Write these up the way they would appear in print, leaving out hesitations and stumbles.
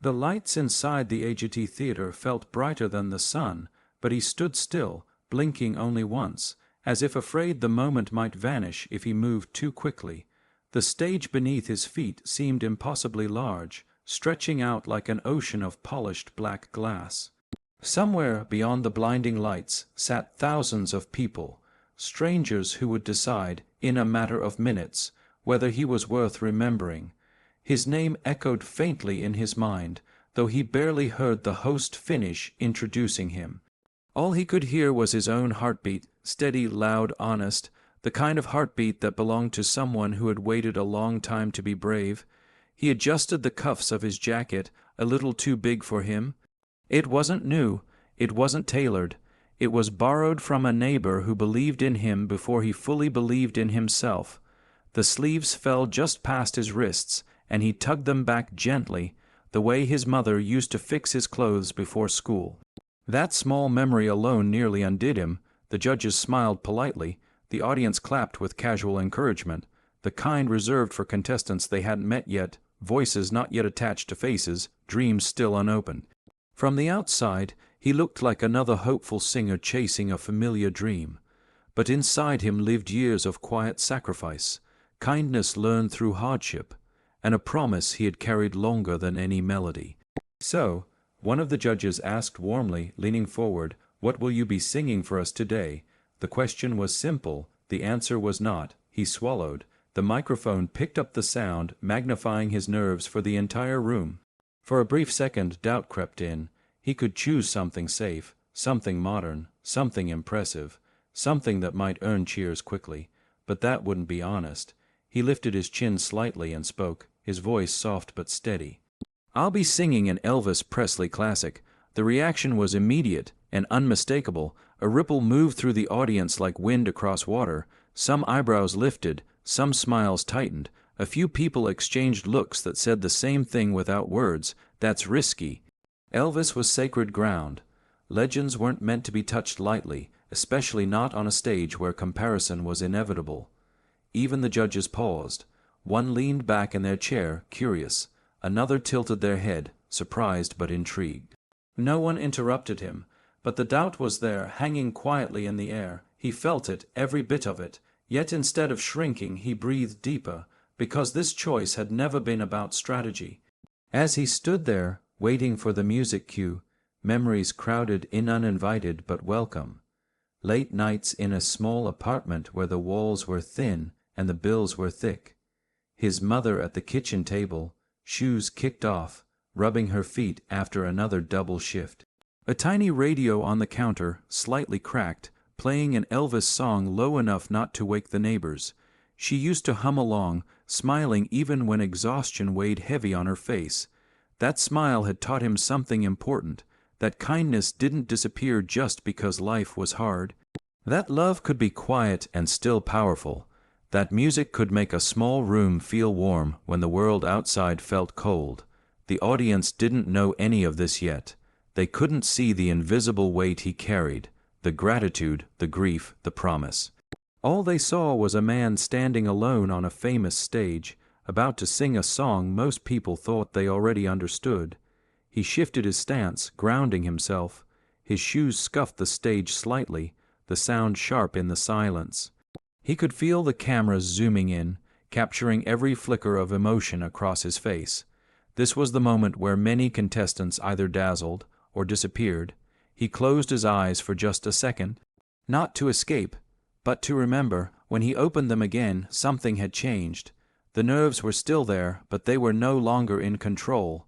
The lights inside the AGT theater felt brighter than the sun, but he stood still, blinking only once, as if afraid the moment might vanish if he moved too quickly. The stage beneath his feet seemed impossibly large, stretching out like an ocean of polished black glass. Somewhere beyond the blinding lights sat thousands of people, strangers who would decide, in a matter of minutes, whether he was worth remembering. His name echoed faintly in his mind, though he barely heard the host finish introducing him. All he could hear was his own heartbeat, steady, loud, honest, the kind of heartbeat that belonged to someone who had waited a long time to be brave. He adjusted the cuffs of his jacket, a little too big for him. It wasn't new, it wasn't tailored. It was borrowed from a neighbor who believed in him before he fully believed in himself. The sleeves fell just past his wrists, and he tugged them back gently, the way his mother used to fix his clothes before school. That small memory alone nearly undid him. The judges smiled politely, the audience clapped with casual encouragement, the kind reserved for contestants they hadn't met yet, voices not yet attached to faces, dreams still unopened. From the outside, he looked like another hopeful singer chasing a familiar dream. But inside him lived years of quiet sacrifice, kindness learned through hardship, and a promise he had carried longer than any melody. "So," one of the judges asked warmly, leaning forward, "what will you be singing for us today?" The question was simple, the answer was not. He swallowed. The microphone picked up the sound, magnifying his nerves for the entire room. For a brief second, doubt crept in. He could choose something safe, something modern, something impressive, something that might earn cheers quickly. But that wouldn't be honest. He lifted his chin slightly and spoke, his voice soft but steady. "I'll be singing an Elvis Presley classic." The reaction was immediate and unmistakable. A ripple moved through the audience like wind across water. Some eyebrows lifted, some smiles tightened. A few people exchanged looks that said the same thing without words: "That's risky." Elvis was sacred ground. Legends weren't meant to be touched lightly, especially not on a stage where comparison was inevitable. Even the judges paused. One leaned back in their chair, curious. Another tilted their head, surprised but intrigued. No one interrupted him, but the doubt was there, hanging quietly in the air. He felt it, every bit of it. Yet instead of shrinking, he breathed deeper, because this choice had never been about strategy. As he stood there, waiting for the music cue, memories crowded in uninvited but welcome. Late nights in a small apartment where the walls were thin and the bills were thick. His mother at the kitchen table, shoes kicked off, rubbing her feet after another double shift. A tiny radio on the counter, slightly cracked, playing an Elvis song low enough not to wake the neighbors. She used to hum along, smiling even when exhaustion weighed heavy on her face. That smile had taught him something important, that kindness didn't disappear just because life was hard. That love could be quiet and still powerful. That music could make a small room feel warm when the world outside felt cold. The audience didn't know any of this yet. They couldn't see the invisible weight he carried, the gratitude, the grief, the promise. All they saw was a man standing alone on a famous stage, about to sing a song most people thought they already understood. He shifted his stance, grounding himself. His shoes scuffed the stage slightly, the sound sharp in the silence. He could feel the cameras zooming in, capturing every flicker of emotion across his face. This was the moment where many contestants either dazzled or disappeared. He closed his eyes for just a second, not to escape, but to remember. When he opened them again, something had changed. The nerves were still there, but they were no longer in control.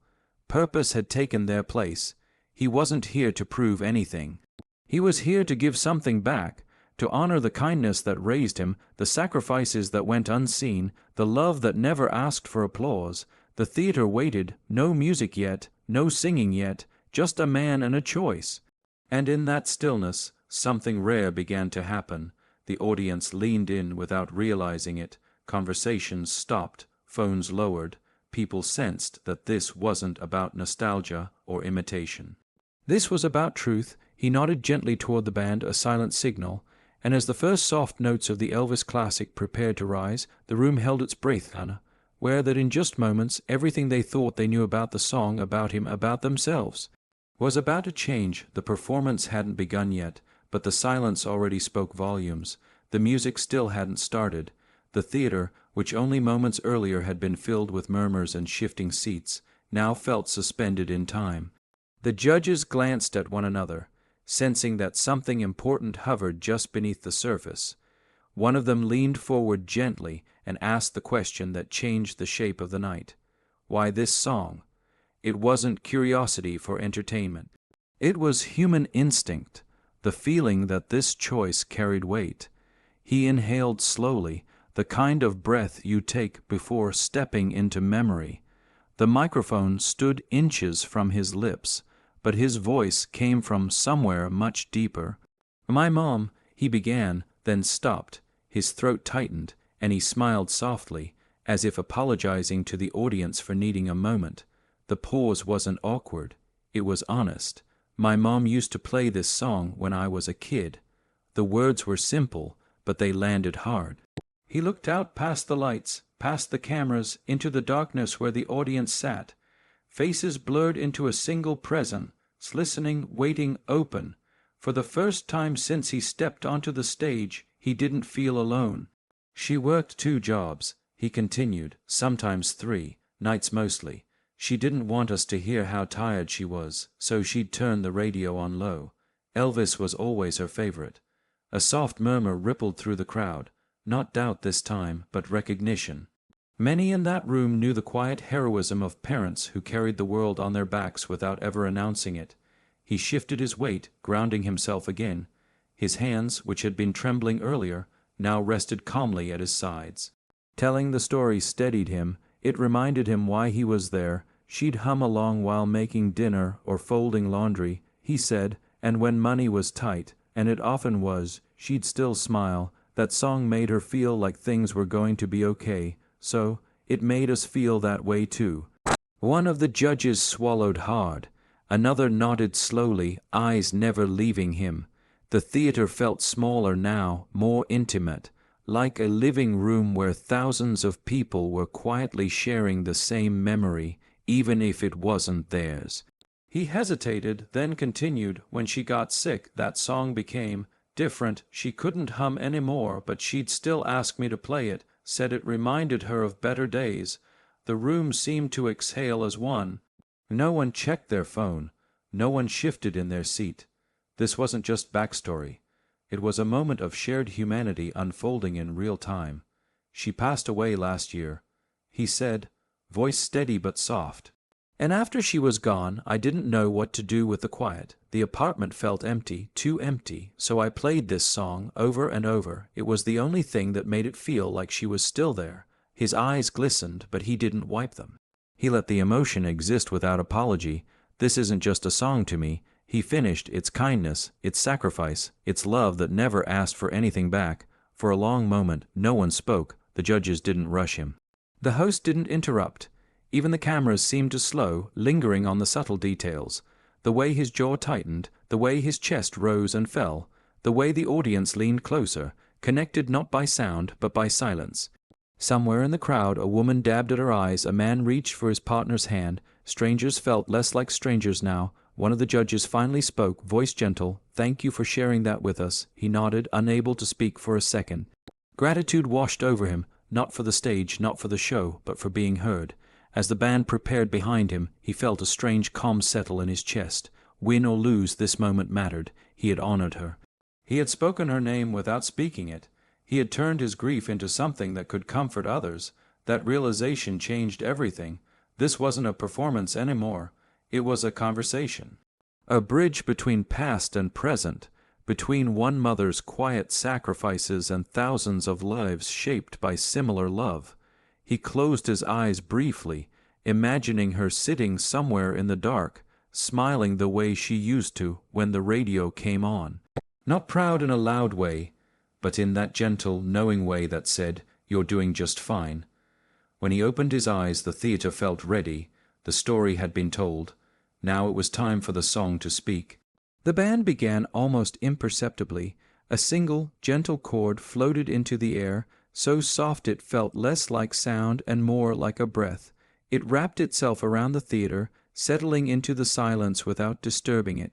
Purpose had taken their place. He wasn't here to prove anything. He was here to give something back, to honor the kindness that raised him, the sacrifices that went unseen, the love that never asked for applause. The theater waited, no music yet, no singing yet, just a man and a choice. And in that stillness, something rare began to happen. The audience leaned in without realizing it. Conversations stopped, phones lowered. People sensed that this wasn't about nostalgia or imitation. This was about truth. He nodded gently toward the band, a silent signal, and as the first soft notes of the Elvis classic prepared to rise, the room held its breath. aware that in just moments everything they thought they knew about the song, about him, about themselves, was about to change. The performance hadn't begun yet, but the silence already spoke volumes. The music still hadn't started. The theater, which only moments earlier had been filled with murmurs and shifting seats, now felt suspended in time. The judges glanced at one another, sensing that something important hovered just beneath the surface. One of them leaned forward gently and asked the question that changed the shape of the night. Why this song? It wasn't curiosity for entertainment. It was human instinct, the feeling that this choice carried weight. He inhaled slowly, the kind of breath you take before stepping into memory. The microphone stood inches from his lips, but his voice came from somewhere much deeper. "My mom," he began, then stopped. His throat tightened, and he smiled softly, as if apologizing to the audience for needing a moment. The pause wasn't awkward. It was honest. "My mom used to play this song when I was a kid." The words were simple, but they landed hard. He looked out past the lights, past the cameras, into the darkness where the audience sat. Faces blurred into a single presence, listening, waiting, open. For the first time since he stepped onto the stage, he didn't feel alone. "She worked 2 jobs, he continued, sometimes 3, nights mostly. She didn't want us to hear how tired she was, so she'd turn the radio on low. Elvis was always her favorite." A soft murmur rippled through the crowd, not doubt this time, but recognition. Many in that room knew the quiet heroism of parents who carried the world on their backs without ever announcing it. He shifted his weight, grounding himself again. His hands, which had been trembling earlier, now rested calmly at his sides. Telling the story steadied him. It reminded him why he was there. She'd hum along while making dinner or folding laundry, he said, and when money was tight, and it often was, she'd still smile. That song made her feel like things were going to be okay, so it made us feel that way too. One of the judges swallowed hard. Another nodded slowly, eyes never leaving him. The theater felt smaller now, more intimate, like a living room where thousands of people were quietly sharing the same memory, even if it wasn't theirs. He hesitated, then continued, "When she got sick, that song became different. She couldn't hum anymore, but she'd still ask me to play it, said it reminded her of better days." The room seemed to exhale as one. No one checked their phone. No one shifted in their seat. This wasn't just backstory. It was a moment of shared humanity unfolding in real time. "She passed away last year," he said, voice steady but soft. "And after she was gone, I didn't know what to do with the quiet. The apartment felt empty, too empty, so I played this song over and over. It was the only thing that made it feel like she was still there." His eyes glistened, but he didn't wipe them. He let the emotion exist without apology. "This isn't just a song to me," he finished. "It's kindness, it's sacrifice, it's love that never asked for anything back." For a long moment, no one spoke. The judges didn't rush him. The host didn't interrupt. Even the cameras seemed to slow, lingering on the subtle details. The way his jaw tightened, the way his chest rose and fell, the way the audience leaned closer, connected not by sound, but by silence. Somewhere in the crowd, a woman dabbed at her eyes, a man reached for his partner's hand. Strangers felt less like strangers now. One of the judges finally spoke, voice gentle. "Thank you for sharing that with us." He nodded, unable to speak for a second. Gratitude washed over him, not for the stage, not for the show, but for being heard. As the band prepared behind him, he felt a strange calm settle in his chest. Win or lose, this moment mattered. He had honored her. He had spoken her name without speaking it. He had turned his grief into something that could comfort others. That realization changed everything. This wasn't a performance anymore. It was a conversation. A bridge between past and present, between one mother's quiet sacrifices and thousands of lives shaped by similar love. He closed his eyes briefly, imagining her sitting somewhere in the dark, smiling the way she used to when the radio came on. Not proud in a loud way, but in that gentle, knowing way that said, "You're doing just fine." When he opened his eyes, the theater felt ready. The story had been told. Now it was time for the song to speak. The band began almost imperceptibly. A single, gentle chord floated into the air, so soft it felt less like sound and more like a breath. It wrapped itself around the theater, settling into the silence without disturbing it.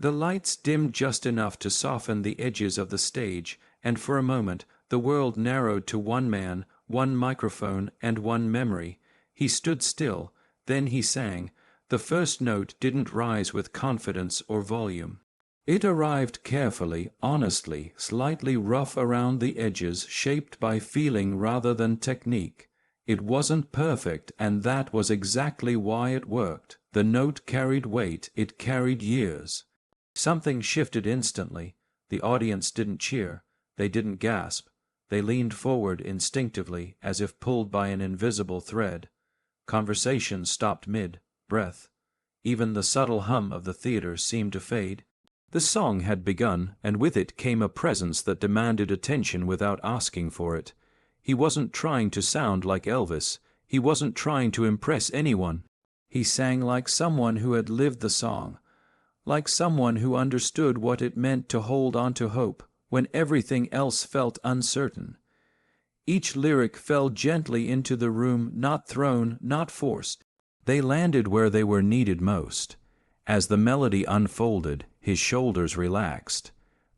The lights dimmed just enough to soften the edges of the stage, and for a moment the world narrowed to one man, one microphone, and one memory. He stood still, then he sang. The first note didn't rise with confidence or volume. It arrived carefully, honestly, slightly rough around the edges, shaped by feeling rather than technique. It wasn't perfect, and that was exactly why it worked. The note carried weight, it carried years. Something shifted instantly. The audience didn't cheer. They didn't gasp. They leaned forward instinctively, as if pulled by an invisible thread. Conversation stopped mid-breath. Even the subtle hum of the theater seemed to fade. The song had begun, and with it came a presence that demanded attention without asking for it. He wasn't trying to sound like Elvis. He wasn't trying to impress anyone. He sang like someone who had lived the song, like someone who understood what it meant to hold on to hope when everything else felt uncertain. Each lyric fell gently into the room, not thrown, not forced. They landed where they were needed most. As the melody unfolded, his shoulders relaxed.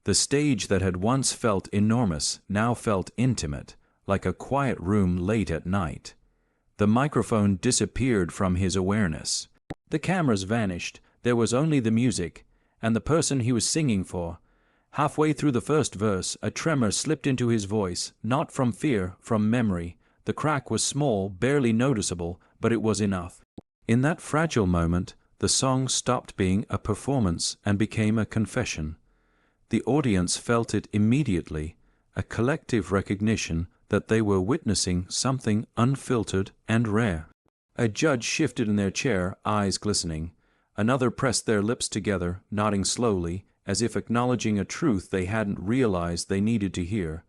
The stage that had once felt enormous now felt intimate, like a quiet room late at night. The microphone disappeared from his awareness. The cameras vanished. There was only the music, and the person he was singing for. Halfway through the first verse, a tremor slipped into his voice, not from fear, from memory. The crack was small, barely noticeable, but it was enough. In that fragile moment, the song stopped being a performance and became a confession. The audience felt it immediately, a collective recognition that they were witnessing something unfiltered and rare. A judge shifted in their chair, eyes glistening. Another pressed their lips together, nodding slowly, as if acknowledging a truth they hadn't realized they needed to hear.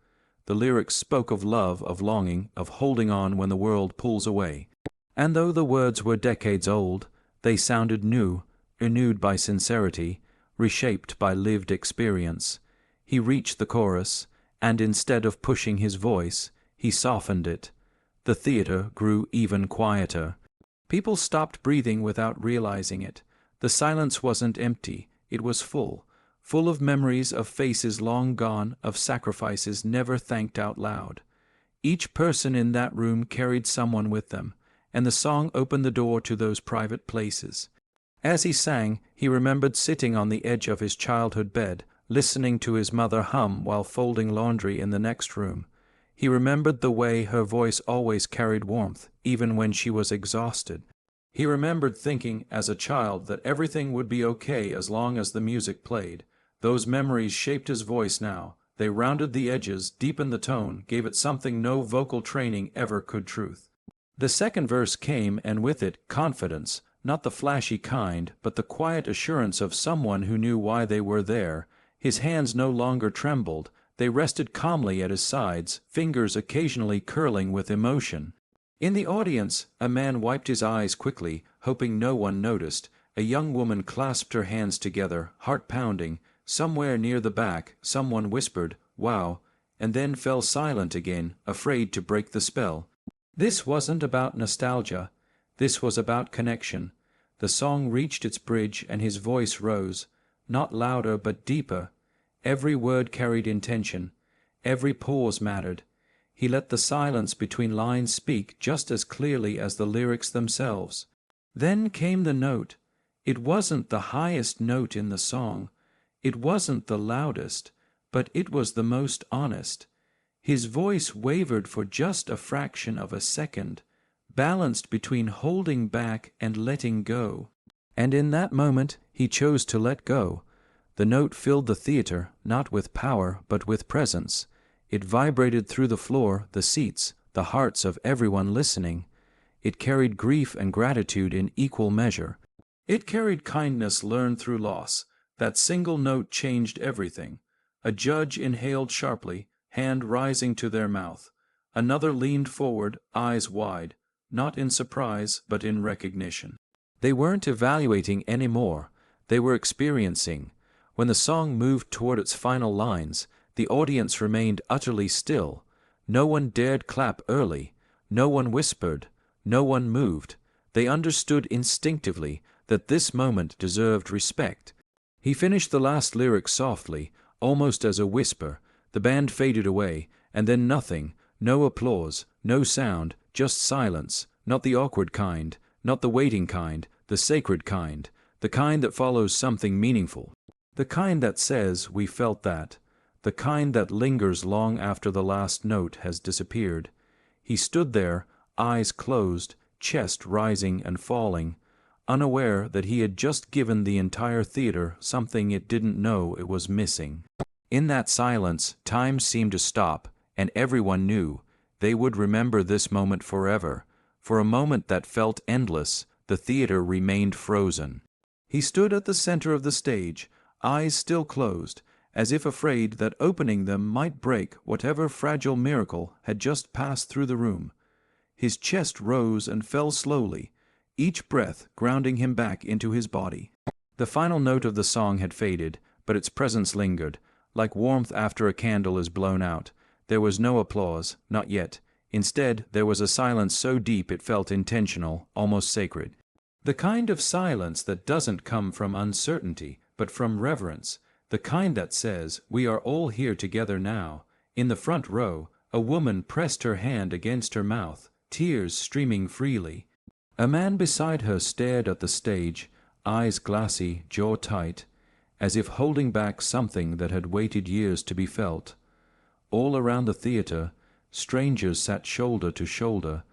The lyrics spoke of love, of longing, of holding on when the world pulls away. And though the words were decades old, they sounded new, renewed by sincerity, reshaped by lived experience. He reached the chorus, and instead of pushing his voice, he softened it. The theater grew even quieter. People stopped breathing without realizing it. The silence wasn't empty, it was full of memories of faces long gone, of sacrifices never thanked out loud. Each person in that room carried someone with them, and the song opened the door to those private places. As he sang, he remembered sitting on the edge of his childhood bed, listening to his mother hum while folding laundry in the next room. He remembered the way her voice always carried warmth, even when she was exhausted. He remembered thinking as a child that everything would be okay as long as the music played. Those memories shaped his voice now. They rounded the edges, deepened the tone, gave it something no vocal training ever could truth. The second verse came, and with it, confidence, not the flashy kind, but the quiet assurance of someone who knew why they were there. His hands no longer trembled. They rested calmly at his sides, fingers occasionally curling with emotion. In the audience, a man wiped his eyes quickly, hoping no one noticed. A young woman clasped her hands together, heart pounding. Somewhere near the back, someone whispered, "Wow," and then fell silent again, afraid to break the spell. This wasn't about nostalgia. This was about connection. The song reached its bridge, and his voice rose, not louder but deeper. Every word carried intention. Every pause mattered. He let the silence between lines speak just as clearly as the lyrics themselves. Then came the note. It wasn't the highest note in the song. It wasn't the loudest, but it was the most honest. His voice wavered for just a fraction of a second, balanced between holding back and letting go. And in that moment, he chose to let go. The note filled the theater, not with power, but with presence. It vibrated through the floor, the seats, the hearts of everyone listening. It carried grief and gratitude in equal measure. It carried kindness learned through loss. That single note changed everything. A judge inhaled sharply, hand rising to their mouth. Another leaned forward, eyes wide, not in surprise, but in recognition. They weren't evaluating anymore. They were experiencing. When the song moved toward its final lines, the audience remained utterly still. No one dared clap early. No one whispered. No one moved. They understood instinctively that this moment deserved respect. He finished the last lyric softly, almost as a whisper. The band faded away, and then nothing, no applause, no sound, just silence, not the awkward kind, not the waiting kind, the sacred kind, the kind that follows something meaningful. The kind that says, "We felt that." The kind that lingers long after the last note has disappeared. He stood there, eyes closed, chest rising and falling, unaware that he had just given the entire theater something it didn't know it was missing. In that silence, time seemed to stop, and everyone knew they would remember this moment forever. For a moment that felt endless, the theater remained frozen. He stood at the center of the stage, eyes still closed, as if afraid that opening them might break whatever fragile miracle had just passed through the room. His chest rose and fell slowly, each breath grounding him back into his body. The final note of the song had faded, but its presence lingered, like warmth after a candle is blown out. There was no applause, not yet. Instead, there was a silence so deep it felt intentional, almost sacred. The kind of silence that doesn't come from uncertainty, but from reverence. The kind that says, "We are all here together now." In the front row, a woman pressed her hand against her mouth, tears streaming freely. A man beside her stared at the stage, eyes glassy, jaw tight, as if holding back something that had waited years to be felt. All around the theater, strangers sat shoulder to shoulder,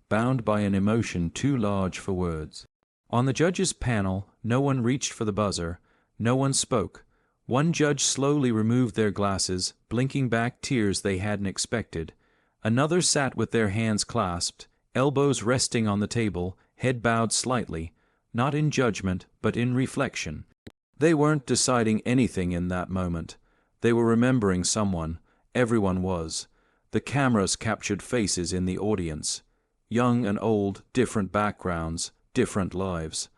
bound by an emotion too large for words. On the judges' panel, no one reached for the buzzer, no one spoke. One judge slowly removed their glasses, blinking back tears they hadn't expected. Another sat with their hands clasped, elbows resting on the table, head bowed slightly, not in judgment, but in reflection. They weren't deciding anything in that moment. They were remembering someone. Everyone was. The cameras captured faces in the audience. Young and old, different backgrounds, different lives.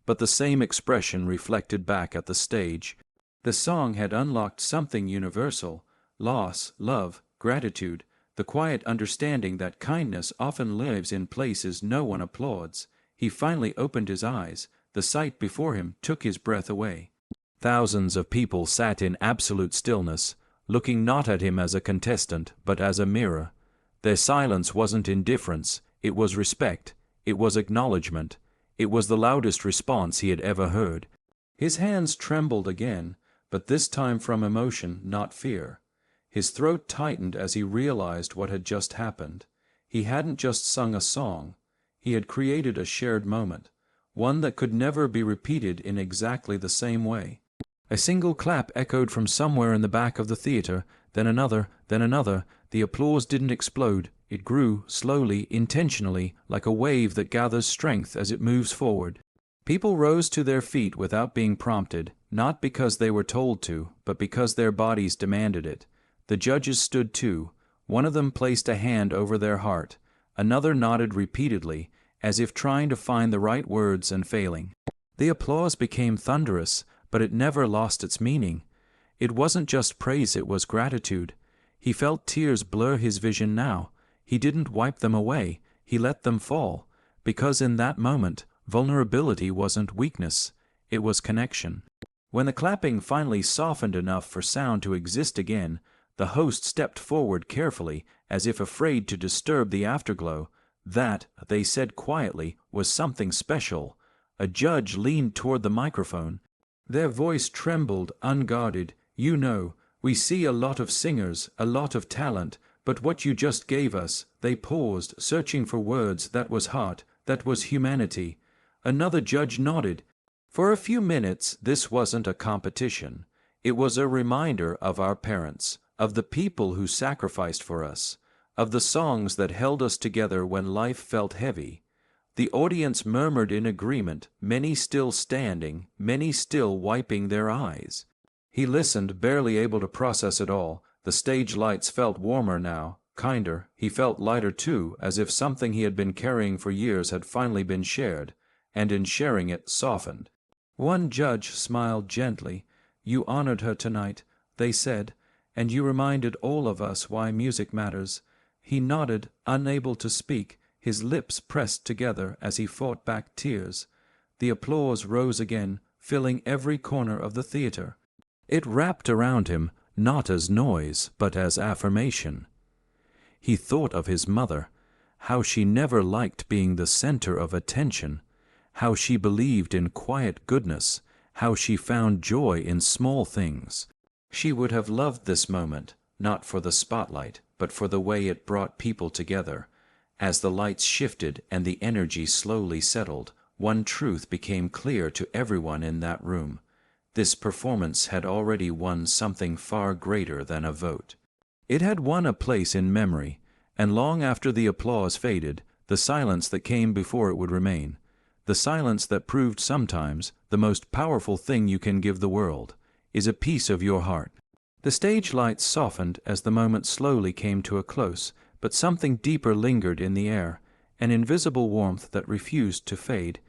But the same expression reflected back at the stage. The song had unlocked something universal: loss, love, gratitude, the quiet understanding that kindness often lives in places no one applauds. He finally opened his eyes. The sight before him took his breath away. Thousands of people sat in absolute stillness, looking not at him as a contestant, but as a mirror. Their silence wasn't indifference, it was respect, it was acknowledgement, it was the loudest response he had ever heard. His hands trembled again, but this time from emotion, not fear. His throat tightened as he realized what had just happened. He hadn't just sung a song. He had created a shared moment, one that could never be repeated in exactly the same way. A single clap echoed from somewhere in the back of the theater, then another, then another. The applause didn't explode. It grew, slowly, intentionally, like a wave that gathers strength as it moves forward. People rose to their feet without being prompted, not because they were told to, but because their bodies demanded it. The judges stood too. One of them placed a hand over their heart. Another nodded repeatedly, as if trying to find the right words and failing. The applause became thunderous, but it never lost its meaning. It wasn't just praise, it was gratitude. He felt tears blur his vision now. He didn't wipe them away, he let them fall, because in that moment, vulnerability wasn't weakness, it was connection. When the clapping finally softened enough for sound to exist again, the host stepped forward carefully, as if afraid to disturb the afterglow. That, they said quietly, was something special. A judge leaned toward the microphone. Their voice trembled, unguarded. "You know, we see a lot of singers, a lot of talent, but what you just gave us," they paused, searching for words. "That was heart, that was humanity." Another judge nodded. For a few minutes, this wasn't a competition. It was a reminder of our parents, of the people who sacrificed for us, of the songs that held us together when life felt heavy. The audience murmured in agreement, many still standing, many still wiping their eyes. He listened, barely able to process it all. The stage lights felt warmer now, kinder. He felt lighter too, as if something he had been carrying for years had finally been shared, and in sharing it, softened. One judge smiled gently. "You honored her tonight," they said, "and you reminded all of us why music matters. He nodded, unable to speak, his lips pressed together as he fought back tears. The applause rose again, filling every corner of the theater. It wrapped around him, not as noise, but as affirmation. He thought of his mother, how she never liked being the center of attention, how she believed in quiet goodness, how she found joy in small things. She would have loved this moment, not for the spotlight, but for the way it brought people together. As the lights shifted and the energy slowly settled, one truth became clear to everyone in that room. This performance had already won something far greater than a vote. It had won a place in memory, and long after the applause faded, the silence that came before it would remain. The silence that proved sometimes the most powerful thing you can give the world is a piece of your heart. The stage lights softened as the moment slowly came to a close, but something deeper lingered in the air, an invisible warmth that refused to fade.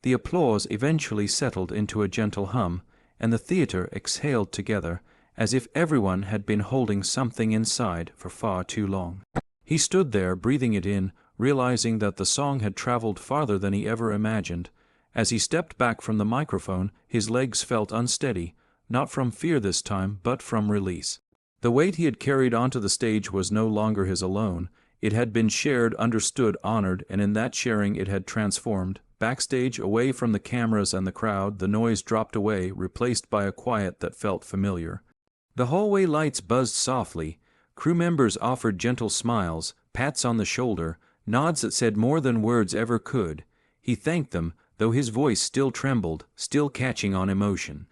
The applause eventually settled into a gentle hum, and the theater exhaled together, as if everyone had been holding something inside for far too long. He stood there, breathing it in, realizing that the song had traveled farther than he ever imagined. As he stepped back from the microphone, his legs felt unsteady, not from fear this time, but from release. The weight he had carried onto the stage was no longer his alone. It had been shared, understood, honored, and in that sharing it had transformed. Backstage, away from the cameras and the crowd, the noise dropped away, replaced by a quiet that felt familiar. The hallway lights buzzed softly. Crew members offered gentle smiles, pats on the shoulder, nods that said more than words ever could. He thanked them, though his voice still trembled, still catching on emotion.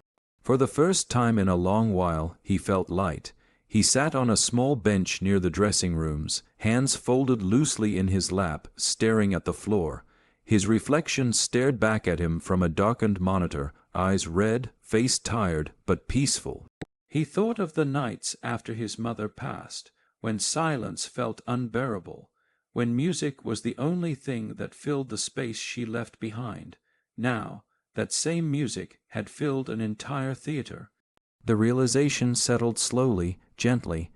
For the first time in a long while, he felt light. He sat on a small bench near the dressing rooms, hands folded loosely in his lap, staring at the floor. His reflection stared back at him from a darkened monitor, eyes red, face tired, but peaceful. He thought of the nights after his mother passed, when silence felt unbearable, when music was the only thing that filled the space she left behind. Now, that same music had filled an entire theater. The realization settled slowly, gently.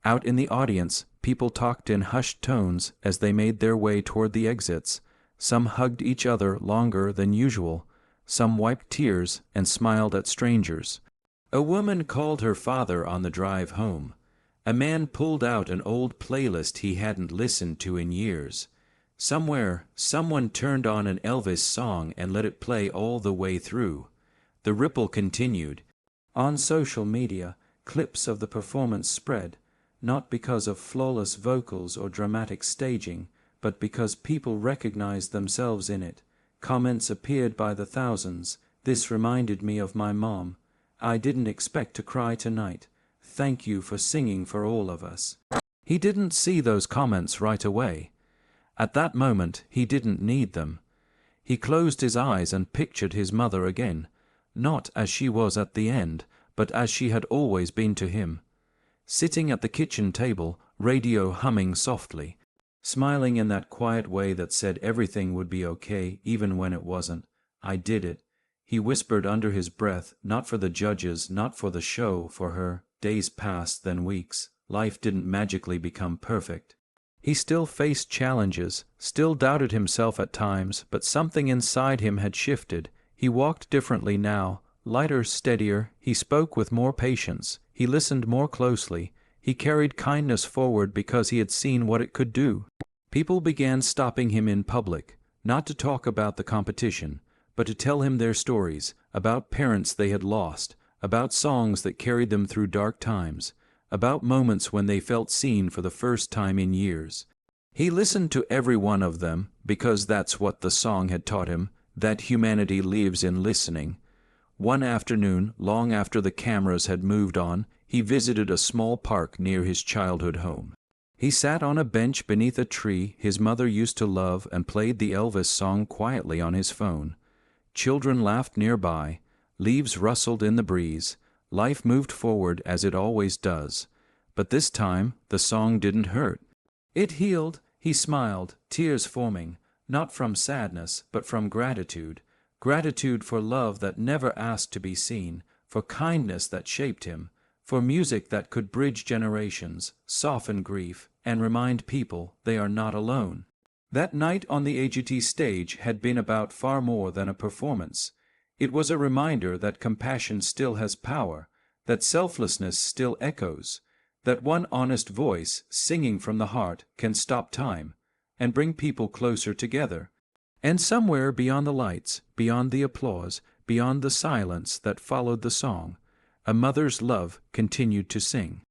Out in the audience, people talked in hushed tones as they made their way toward the exits. Some hugged each other longer than usual. Some wiped tears and smiled at strangers. A woman called her father on the drive home. A man pulled out an old playlist he hadn't listened to in years. Somewhere, someone turned on an Elvis song and let it play all the way through. The ripple continued. On social media, clips of the performance spread, not because of flawless vocals or dramatic staging, but because people recognized themselves in it. Comments appeared by the thousands. This reminded me of my mom. I didn't expect to cry tonight. Thank you for singing for all of us. He didn't see those comments right away. At that moment, he didn't need them. He closed his eyes and pictured his mother again, not as she was at the end, but as she had always been to him. Sitting at the kitchen table, radio humming softly, smiling in that quiet way that said everything would be okay even when it wasn't. I did it. He whispered under his breath, not for the judges, not for the show, for her. Days passed, then weeks. Life didn't magically become perfect. He still faced challenges, still doubted himself at times, but something inside him had shifted. He walked differently now, lighter, steadier. He spoke with more patience. He listened more closely. He carried kindness forward because he had seen what it could do. People began stopping him in public, not to talk about the competition, but to tell him their stories, about parents they had lost, about songs that carried them through dark times, about moments when they felt seen for the first time in years. He listened to every one of them, because that's what the song had taught him, that humanity lives in listening. One afternoon, long after the cameras had moved on, he visited a small park near his childhood home. He sat on a bench beneath a tree his mother used to love and played the Elvis song quietly on his phone. Children laughed nearby, leaves rustled in the breeze. Life moved forward as it always does. But this time, the song didn't hurt. It healed. He smiled, tears forming, not from sadness, but from gratitude. Gratitude for love that never asked to be seen, for kindness that shaped him, for music that could bridge generations, soften grief, and remind people they are not alone. That night on the AGT stage had been about far more than a performance. It was a reminder that compassion still has power, that selflessness still echoes, that one honest voice, singing from the heart, can stop time and bring people closer together. And somewhere beyond the lights, beyond the applause, beyond the silence that followed the song, a mother's love continued to sing.